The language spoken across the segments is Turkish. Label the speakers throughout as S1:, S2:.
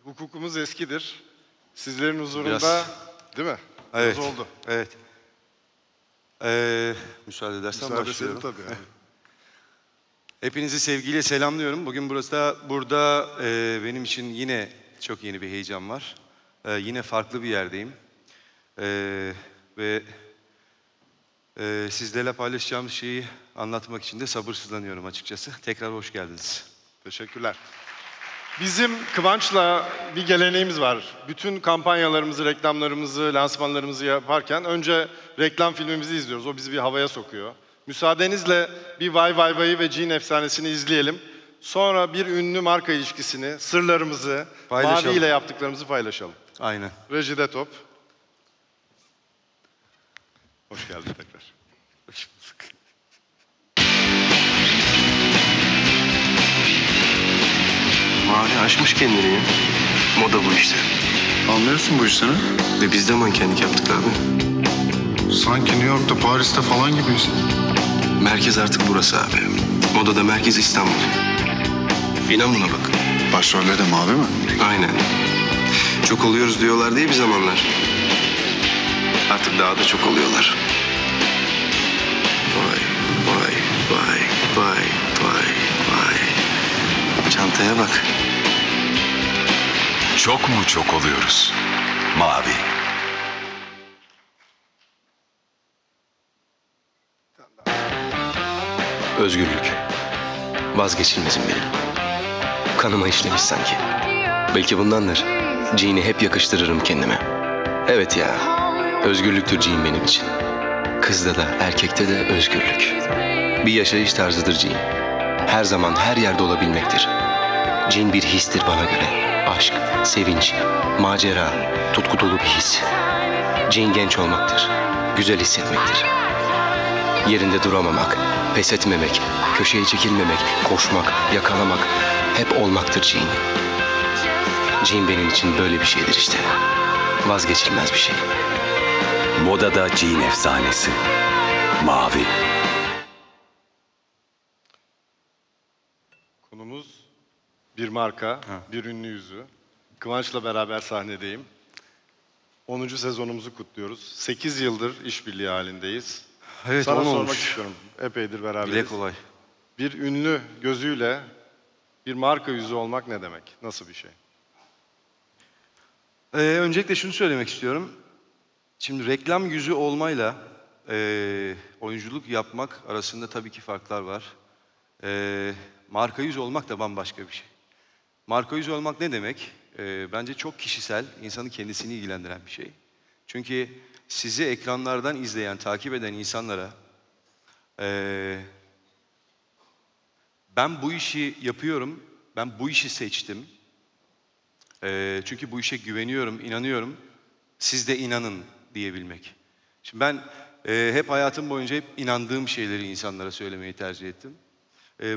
S1: Hukukumuz eskidir. Sizlerin huzurunda,
S2: Biraz.
S1: değil mi?
S2: Evet.
S1: Biraz oldu.
S2: Evet. Müsaade edersen başlıyorum.
S1: Tabii. Yani.
S2: Hepinizi sevgiyle selamlıyorum. Bugün burada benim için yine çok yeni bir heyecan var. Yine farklı bir yerdeyim. Ve sizlerle paylaşacağım şeyi anlatmak için de sabırsızlanıyorum açıkçası. Tekrar hoş geldiniz.
S1: Teşekkürler. Bizim Kıvanç'la bir geleneğimiz var. Bütün kampanyalarımızı, reklamlarımızı, lansmanlarımızı yaparken önce reklam filmimizi izliyoruz. O bizi bir havaya sokuyor. Müsaadenizle bir Vay Vay Vay'ı ve Jean efsanesini izleyelim. Sonra bir ünlü marka ilişkisini, sırlarımızı, Mavi ile yaptıklarımızı paylaşalım.
S2: Aynen.
S1: Rejide top. Hoş geldin tekrar.
S2: Hoş bulduk.
S3: Mavi aşmış kendini ya. Moda bu işte.
S4: Anlıyorsun bu işleri.
S3: Ve biz de mankenlik yaptık abi.
S4: Sanki New York'ta, Paris'te falan gibiyiz.
S3: Merkez artık burası abi. Modada merkez İstanbul. İnan buna bak.
S4: Başrolle de mavi mi?
S3: Aynen. Çok oluyoruz diyorlar diye bir zamanlar. Artık daha da çok oluyorlar. Vay, vay, vay, vay, vay, vay. Çantaya bak.
S5: Çok mu çok oluyoruz? Mavi.
S3: Özgürlük. Vazgeçilmezim benim. Kanıma işlemiş sanki. Belki bundandır. Jean'i hep yakıştırırım kendime. Evet ya. Özgürlüktür Jean benim için. Kızda da erkekte de özgürlük. Bir yaşayış tarzıdır Jean. Her zaman her yerde olabilmektir. Jean bir histir bana göre. Aşk, sevinç, macera, tutku dolu bir his. Jean genç olmaktır. Güzel hissetmektir. Yerinde duramamak, pes etmemek, köşeye çekilmemek, koşmak, yakalamak, hep olmaktır Jean. Jean benim için böyle bir şeydir işte. Vazgeçilmez bir şey.
S5: Modada Jean efsanesi. Mavi.
S1: Konumuz bir marka, bir ünlü yüzü. Kıvanç'la beraber sahnedeyim. 10. sezonumuzu kutluyoruz. 8 yıldır işbirliği halindeyiz.
S2: Evet,
S1: Sana sormak
S2: olmuş.
S1: istiyorum. Epeydir beraberiz.
S2: Bile kolay.
S1: Bir ünlü gözüyle bir marka yüzü olmak ne demek? Nasıl bir şey?
S2: Öncelikle şunu söylemek istiyorum. Şimdi reklam yüzü olmayla oyunculuk yapmak arasında tabii ki farklar var. Marka yüzü olmak da bambaşka bir şey. Marka yüzü olmak ne demek? Bence çok kişisel, insanın kendisini ilgilendiren bir şey. Çünkü sizi ekranlardan izleyen, takip eden insanlara ben bu işi yapıyorum, ben bu işi seçtim. Çünkü bu işe güveniyorum, inanıyorum. Siz de inanın diyebilmek. Şimdi ben hep hayatım boyunca hep inandığım şeyleri insanlara söylemeyi tercih ettim.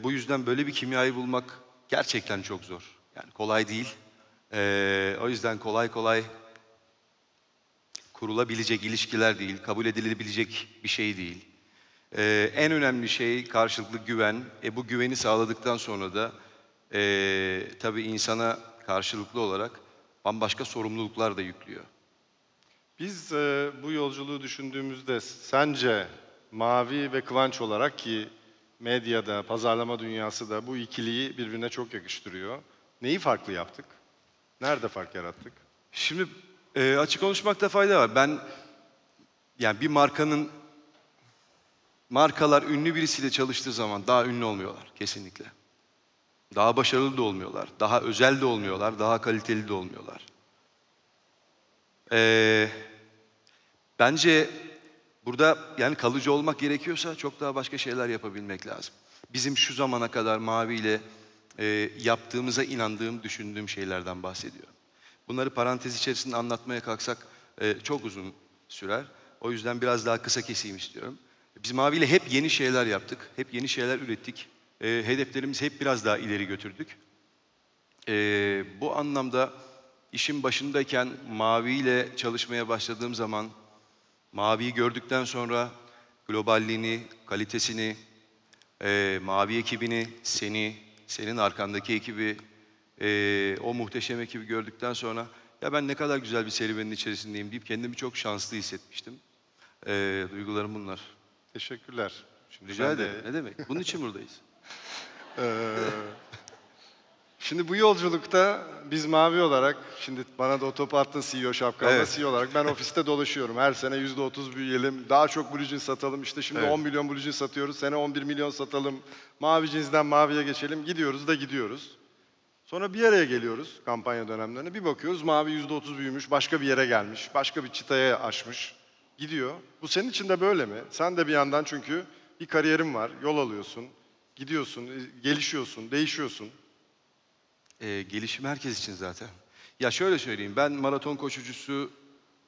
S2: Bu yüzden böyle bir kimyayı bulmak gerçekten çok zor. Yani kolay değil. O yüzden kolay kolay kurulabilecek ilişkiler değil, kabul edilebilecek bir şey değil. En önemli şey karşılıklı güven. Bu güveni sağladıktan sonra da tabii insana karşılıklı olarak bambaşka sorumluluklar da yüklüyor.
S1: Biz bu yolculuğu düşündüğümüzde sence Mavi ve Kıvanç olarak ki medyada, pazarlama dünyası da bu ikiliyi birbirine çok yakıştırıyor. Neyi farklı yaptık? Nerede fark yarattık?
S2: Şimdi açık konuşmakta fayda var. Yani bir markalar ünlü birisiyle çalıştığı zaman daha ünlü olmuyorlar kesinlikle. Daha başarılı da olmuyorlar, daha özel de olmuyorlar, daha kaliteli de olmuyorlar. Bence burada yani kalıcı olmak gerekiyorsa çok daha başka şeyler yapabilmek lazım. Bizim şu zamana kadar Mavi ile yaptığımıza inandığım, düşündüğüm şeylerden bahsediyorum. Bunları parantez içerisinde anlatmaya kalksak çok uzun sürer. O yüzden biraz daha kısa keseyim istiyorum. Biz Mavi ile hep yeni şeyler yaptık, hep yeni şeyler ürettik. Hedeflerimizi hep biraz daha ileri götürdük. Bu anlamda işin başındayken maviyle çalışmaya başladığım zaman, maviyi gördükten sonra globalliğini, kalitesini, mavi ekibini, senin arkandaki ekibi, o muhteşem ekibi gördükten sonra ya ben ne kadar güzel bir serüvenin içerisindeyim deyip kendimi çok şanslı hissetmiştim. Duygularım bunlar.
S1: Teşekkürler.
S2: Rica
S1: Ben de-
S2: ederim. Ne demek? Bunun için buradayız.
S1: Ee, Şimdi bu yolculukta biz Mavi olarak, şimdi bana da o topu attın CEO şapkamla,
S2: Evet.
S1: CEO olarak ben ofiste dolaşıyorum. Her sene %30 büyüyelim, daha çok Blue Jeans satalım. İşte şimdi
S2: Evet.
S1: 10 milyon Blue Jeans satıyoruz, sene 11 milyon satalım. Mavi Jeans'den Mavi'ye geçelim, gidiyoruz da gidiyoruz. Sonra bir araya geliyoruz kampanya dönemlerine. Bir bakıyoruz Mavi %30 büyümüş, başka bir yere gelmiş, başka bir çıtaya aşmış. Gidiyor. Bu senin için de böyle mi? Sen de bir yandan çünkü bir kariyerin var, yol alıyorsun, gidiyorsun, gelişiyorsun, değişiyorsun.
S2: Gelişim herkes için zaten. Ya şöyle söyleyeyim, ben maraton koşucusu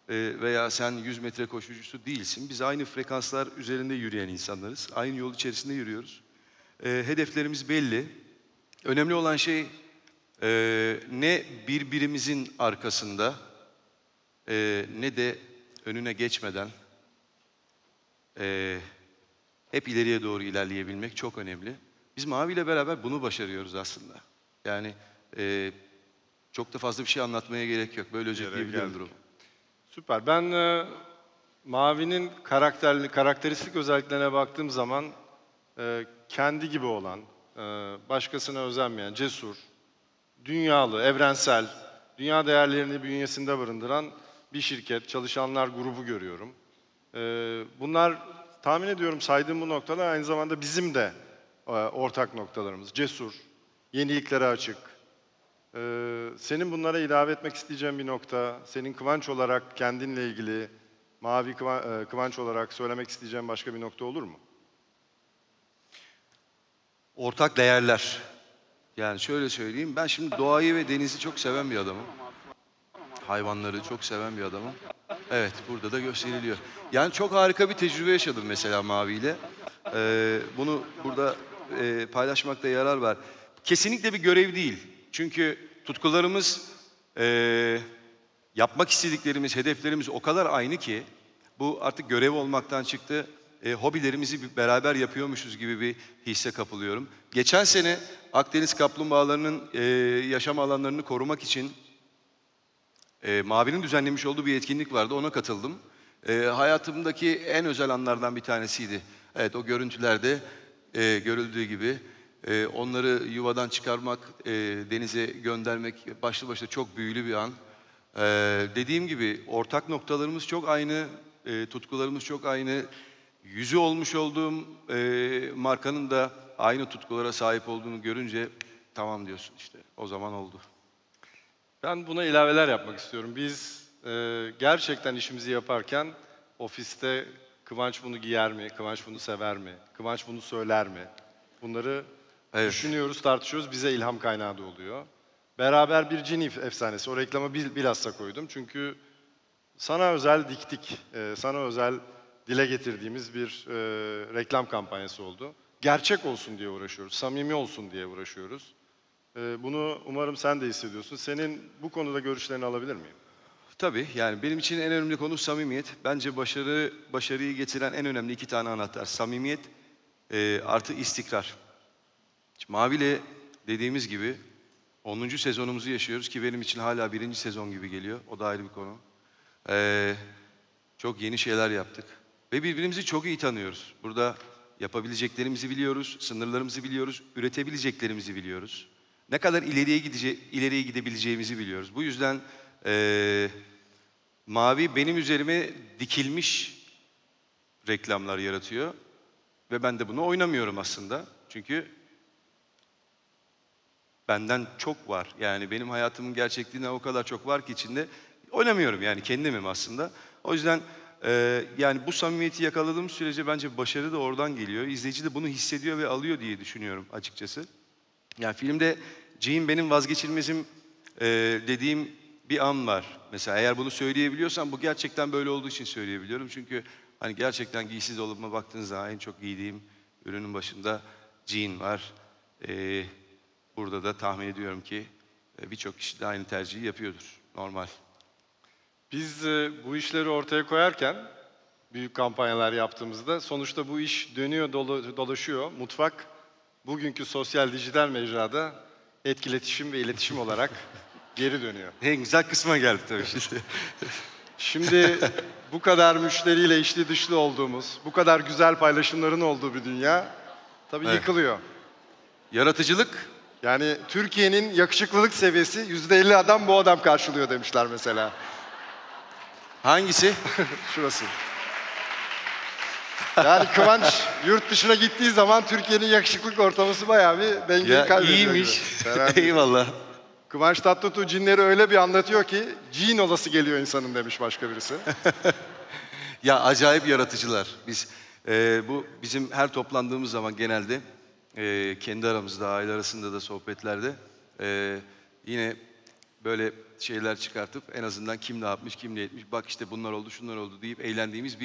S2: veya sen 100 metre koşucusu değilsin. Biz aynı frekanslar üzerinde yürüyen insanlarız. Aynı yol içerisinde yürüyoruz. Hedeflerimiz belli. Önemli olan şey ne birbirimizin arkasında ne de önüne geçmeden hep ileriye doğru ilerleyebilmek çok önemli. Biz Mavi ile beraber bunu başarıyoruz aslında. Yani çok da fazla bir şey anlatmaya gerek yok. Böyle özetleyebilirim
S1: geldik.
S2: durumu.
S1: Süper. Ben Mavi'nin karakteristik özelliklerine baktığım zaman kendi gibi olan, başkasına özenmeyen, cesur, dünyalı, evrensel, dünya değerlerini bünyesinde barındıran bir şirket, çalışanlar grubu görüyorum. Bunlar tahmin ediyorum saydığım bu noktalar aynı zamanda bizim de ortak noktalarımız. Cesur, yeniliklere açık. Senin bunlara ilave etmek isteyeceğin bir nokta, senin Kıvanç olarak kendinle ilgili, Mavi Kıvanç olarak söylemek isteyeceğin başka bir nokta olur mu?
S2: Ortak değerler. Yani şöyle söyleyeyim, ben şimdi doğayı ve denizi çok seven bir adamım. Hayvanları çok seven bir adamım. Evet, burada da gösteriliyor. Yani çok harika bir tecrübe yaşadım mesela Mavi ile. Bunu burada paylaşmakta yarar var. Kesinlikle bir görev değil. Çünkü tutkularımız, yapmak istediklerimiz, hedeflerimiz o kadar aynı ki bu artık görev olmaktan çıktı. Hobilerimizi beraber yapıyormuşuz gibi bir hisse kapılıyorum. Geçen sene Akdeniz kaplumbağalarının yaşam alanlarını korumak için Mavi'nin düzenlemiş olduğu bir etkinlik vardı. Ona katıldım. Hayatımdaki en özel anlardan bir tanesiydi. Evet, o görüntülerde görüldüğü gibi onları yuvadan çıkarmak, denize göndermek başlı başına çok büyülü bir an. Dediğim gibi ortak noktalarımız çok aynı, tutkularımız çok aynı. Yüzü olmuş olduğum markanın da aynı tutkulara sahip olduğunu görünce tamam diyorsun işte. O zaman oldu.
S1: Ben buna ilaveler yapmak istiyorum. Biz gerçekten işimizi yaparken ofiste Kıvanç bunu giyer mi, Kıvanç bunu sever mi, Kıvanç bunu söyler mi? Bunları
S2: Evet.
S1: düşünüyoruz, tartışıyoruz, bize ilham kaynağı da oluyor. Beraber bir cin efsanesi, o reklama bilhassa koydum. Çünkü sana özel diktik, sana özel dile getirdiğimiz bir reklam kampanyası oldu. Gerçek olsun diye uğraşıyoruz, samimi olsun diye uğraşıyoruz. Bunu umarım sen de hissediyorsun. Senin bu konuda görüşlerini alabilir miyim?
S2: Tabii yani benim için en önemli konu samimiyet. Bence başarıyı getiren en önemli 2 tane anahtar. Samimiyet artı istikrar. Şimdi Mavi'yle dediğimiz gibi 10. sezonumuzu yaşıyoruz ki benim için hala 1. sezon gibi geliyor. O da ayrı bir konu. Çok yeni şeyler yaptık. Ve birbirimizi çok iyi tanıyoruz. Burada yapabileceklerimizi biliyoruz, sınırlarımızı biliyoruz, üretebileceklerimizi biliyoruz. Ne kadar ileriye gidebileceğimizi biliyoruz. Bu yüzden Mavi benim üzerime dikilmiş reklamlar yaratıyor. Ve ben de bunu oynamıyorum aslında. Çünkü benden çok var. Yani benim hayatımın gerçekliğinden o kadar çok var ki içinde oynamıyorum yani kendimim aslında. O yüzden yani bu samimiyeti yakaladığım sürece bence başarı da oradan geliyor. İzleyici de bunu hissediyor ve alıyor diye düşünüyorum açıkçası. Yani filmde Jean benim vazgeçilmezim dediğim bir an var. Mesela eğer bunu söyleyebiliyorsam bu gerçekten böyle olduğu için söyleyebiliyorum. Çünkü hani gerçekten giysiz dolabıma baktığınız zaman en çok giydiğim ürünün başında Jean var. Burada da tahmin ediyorum ki birçok kişi de aynı tercihi yapıyordur. Normal.
S1: Biz bu işleri ortaya koyarken, büyük kampanyalar yaptığımızda sonuçta bu iş dönüyor, dolaşıyor. Mutfak bugünkü sosyal dijital mecrada etkiletişim ve iletişim olarak geri dönüyor.
S2: En güzel kısma geldi tabii şimdi.
S1: Şimdi bu kadar müşteriyle içli dışlı olduğumuz, bu kadar güzel paylaşımların olduğu bir dünya tabii
S2: Evet.
S1: yıkılıyor.
S2: Yaratıcılık,
S1: Yani Türkiye'nin yakışıklılık seviyesi %50 adam bu adam karşılıyor demişler mesela.
S2: hangisi?
S1: Şurası. Yani Kıvanç yurt dışına gittiği zaman Türkiye'nin yakışıklık ortalaması bayağı bir dengeyi
S2: Ya
S1: kaybediyor.
S2: iyiymiş.
S1: gibi. Fena değil.
S2: Eyvallah.
S1: Kıvanç Tatlıtuğ cinleri öyle bir anlatıyor ki cin olası geliyor insanın demiş başka birisi.
S2: Ya acayip yaratıcılar. Biz bu bizim her toplandığımız zaman genelde kendi aramızda, aile arasında da sohbetlerde yine böyle şeyler çıkartıp en azından kim ne yapmış, kim ne etmiş, bak işte bunlar oldu, şunlar oldu deyip eğlendiğimiz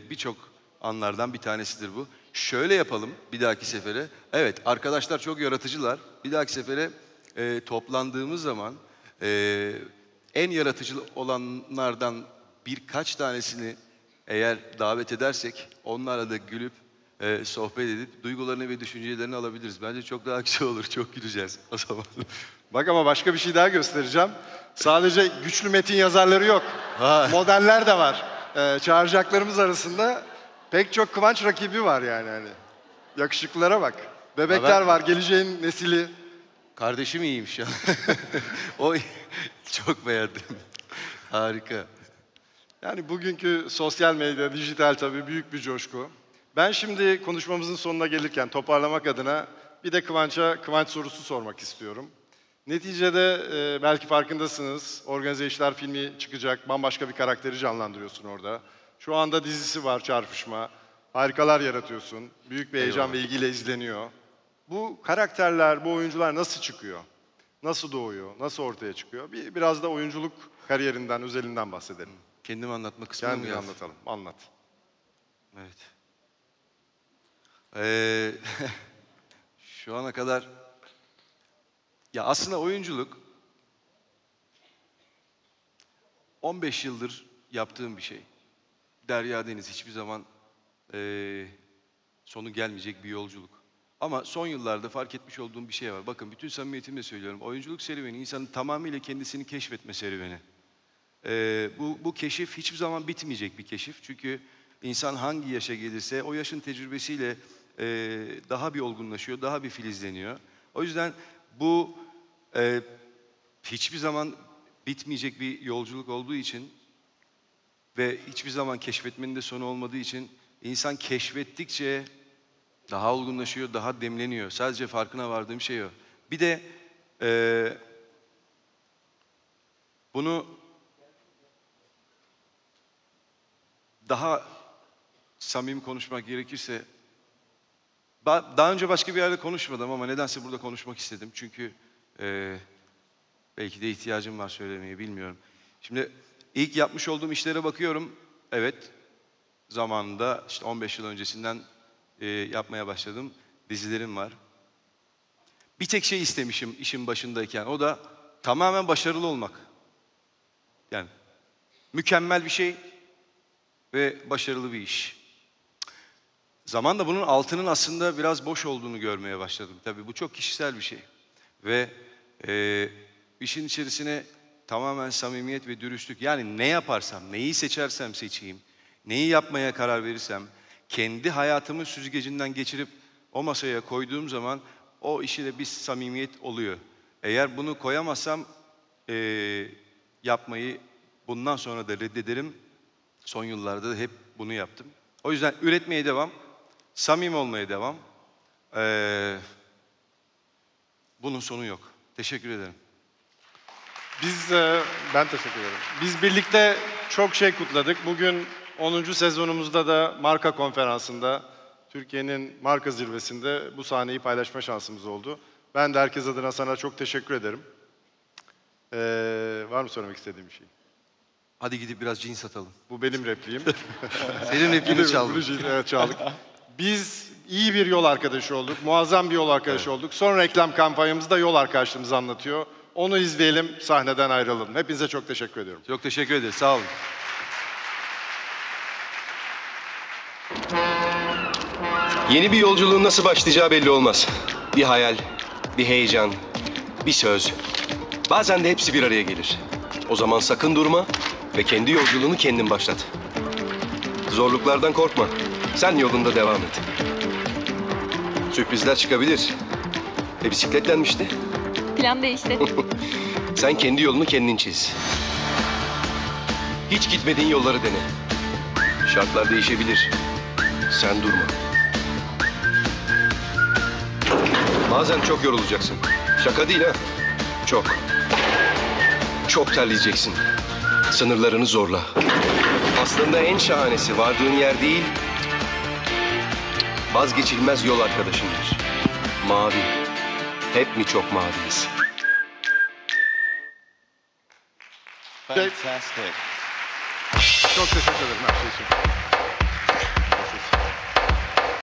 S2: birçok anlardan bir tanesidir bu. Şöyle yapalım bir dahaki sefere. Evet, arkadaşlar çok yaratıcılar. Bir dahaki sefere toplandığımız zaman en yaratıcı olanlardan birkaç tanesini eğer davet edersek onlarla da gülüp sohbet edip duygularını ve düşüncelerini alabiliriz. Bence çok daha güzel olur, çok güleceğiz o zaman.
S1: Bak ama başka bir şey daha göstereceğim. Sadece güçlü metin yazarları yok.
S2: Ha.
S1: Modeller de var. Çağıracaklarımız arasında pek çok Kıvanç rakibi var yani. Hani. Yakışıklılara bak. Bebekler var, geleceğin nesili.
S2: Kardeşim iyiymiş ya. O çok beğendim. Harika.
S1: Yani bugünkü sosyal medya, dijital tabii büyük bir coşku. Ben şimdi konuşmamızın sonuna gelirken toparlamak adına bir de Kıvanç sorusu sormak istiyorum. Neticede belki farkındasınız, Organize İşler filmi çıkacak, bambaşka bir karakteri canlandırıyorsun orada. Şu anda dizisi var, Çarpışma. Harikalar yaratıyorsun, büyük bir heyecan ve ilgiyle izleniyor. Bu karakterler, bu oyuncular nasıl çıkıyor? Nasıl doğuyor, nasıl ortaya çıkıyor? Biraz da oyunculuk kariyerinden, özelinden bahsedelim.
S2: Kendimi anlatma kısmını mı
S1: Kendini
S2: yazdın?
S1: anlatalım, anlat.
S2: Evet. Şu ana kadar ya aslında oyunculuk 15 yıldır yaptığım bir şey. Derya deniz hiçbir zaman sonu gelmeyecek bir yolculuk. Ama son yıllarda fark etmiş olduğum bir şey var. Bakın bütün samimiyetimle söylüyorum. Oyunculuk serüveni insanın tamamıyla kendisini keşfetme serüveni. Bu keşif hiçbir zaman bitmeyecek bir keşif. Çünkü insan hangi yaşa gelirse o yaşın tecrübesiyle daha bir olgunlaşıyor, daha bir filizleniyor. O yüzden bu hiçbir zaman bitmeyecek bir yolculuk olduğu için ve hiçbir zaman keşfetmenin de sonu olmadığı için insan keşfettikçe daha olgunlaşıyor, daha demleniyor. Sadece farkına vardığım şey o. Bir de bunu daha samimi konuşmak gerekirse, daha önce başka bir yerde konuşmadım ama nedense burada konuşmak istedim. Çünkü belki de ihtiyacım var söylemeye, bilmiyorum. Şimdi ilk yapmış olduğum işlere bakıyorum. Evet, zamanında işte 15 yıl öncesinden yapmaya başladım. Dizilerim var. Bir tek şey istemişim işin başındayken. O da tamamen başarılı olmak. Yani mükemmel bir şey ve başarılı bir iş. Zamanla bunun altının aslında biraz boş olduğunu görmeye başladım. Tabii bu çok kişisel bir şey. Ve işin içerisine tamamen samimiyet ve dürüstlük. Yani ne yaparsam, neyi seçersem seçeyim, neyi yapmaya karar verirsem, kendi hayatımın süzgecinden geçirip o masaya koyduğum zaman o işe de bir samimiyet oluyor. Eğer bunu koyamazsam yapmayı bundan sonra da reddederim. Son yıllarda da hep bunu yaptım. O yüzden üretmeye devam, samimi olmaya devam. Bunun sonu yok. Teşekkür ederim.
S1: Ben teşekkür ederim. Biz birlikte çok şey kutladık. Bugün 10. sezonumuzda da marka konferansında, Türkiye'nin marka zirvesinde bu sahneyi paylaşma şansımız oldu. Ben de herkes adına sana çok teşekkür ederim. Var mı söylemek istediğim bir şey?
S2: Hadi gidip biraz cin satalım.
S1: Bu benim repliğim.
S2: Senin repliğini çaldım.
S1: Evet, çaldık. Biz iyi bir yol arkadaşı olduk, muazzam bir yol arkadaşı olduk. Son reklam kampanyamızda yol arkadaşlığımızı anlatıyor. Onu izleyelim, sahneden ayrılalım. Hepinize çok teşekkür ediyorum.
S2: Çok teşekkür ederiz. Sağ olun.
S3: Yeni bir yolculuğun nasıl başlayacağı belli olmaz. Bir hayal, bir heyecan, bir söz. Bazen de hepsi bir araya gelir. O zaman sakın durma ve kendi yolculuğunu kendin başlat. Zorluklardan korkma. Sen yolunda devam et. Sürprizler çıkabilir. Bisikletlenmişti.
S6: Plan değişti.
S3: Sen kendi yolunu kendin çiz. Hiç gitmediğin yolları dene. Şartlar değişebilir. Sen durma. Bazen çok yorulacaksın. Şaka değil ha. Çok. Çok terleyeceksin. Sınırlarını zorla. Aslında en şahanesi vardığın yer değil, vazgeçilmez yol arkadaşındır. Mavi. Hep mi çok maviyiz?
S1: Çok teşekkür ederim her şey için.